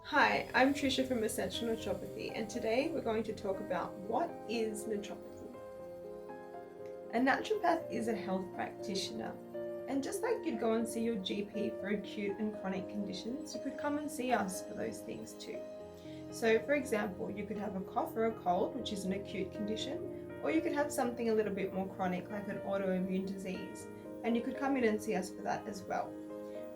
Hi, I'm Trisha from Is Naturopathy, and today we're going to talk about what is naturopathy. A naturopath is a health practitioner, and just like you'd go and see your GP for acute and chronic conditions, you could come and see us for those things too. So, for example, you could have a cough or a cold, which is an acute condition, or you could have something a little bit more chronic, like an autoimmune disease, and you could come in and see us for that as well.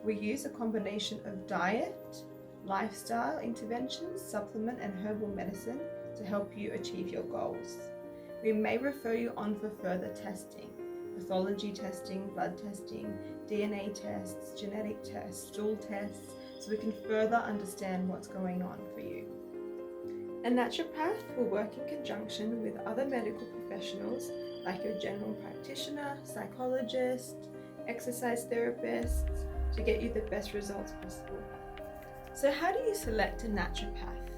We use a combination of diet, lifestyle interventions, supplement and herbal medicine to help you achieve your goals. We may refer you on for further testing, pathology testing, blood testing, DNA tests, genetic tests, stool tests, so we can further understand what's going on for you. A naturopath will work in conjunction with other medical professionals like your general practitioner, psychologist, exercise therapists to get you the best results possible. So how do you select a naturopath?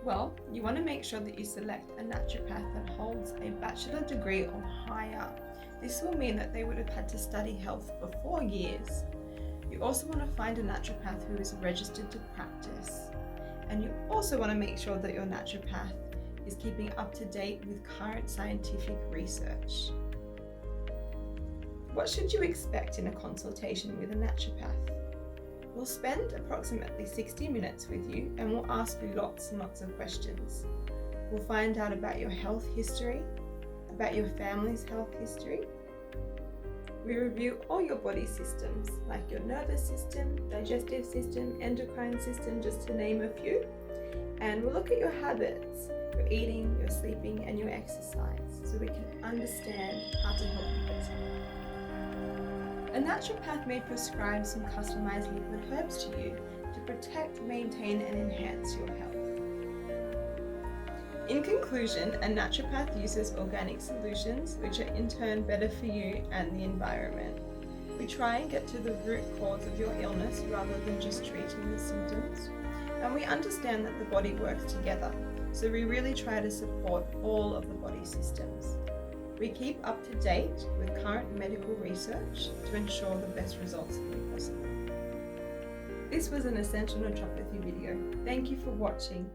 Well, you want to make sure that you select a naturopath that holds a bachelor degree or higher. This will mean that they would have had to study health for 4 years. You also want to find a naturopath who is registered to practice. And you also want to make sure that your naturopath is keeping up to date with current scientific research. What should you expect in a consultation with a naturopath? We'll spend approximately 60 minutes with you and we'll ask you lots and lots of questions. We'll find out about your health history, about your family's health history. We review all your body systems like your nervous system, digestive system, endocrine system, just to name a few. And we'll look at your habits, your eating, your sleeping and your exercise so we can understand how to help you better. A naturopath may prescribe some customized liquid herbs to you to protect, maintain, and enhance your health. In conclusion, a naturopath uses organic solutions which are in turn better for you and the environment. We try and get to the root cause of your illness rather than just treating the symptoms. And we understand that the body works together, so we really try to support all of the body systems. We keep up to date with current medical research to ensure the best results can be possible. This was an Essential Naturopathy video. Thank you for watching.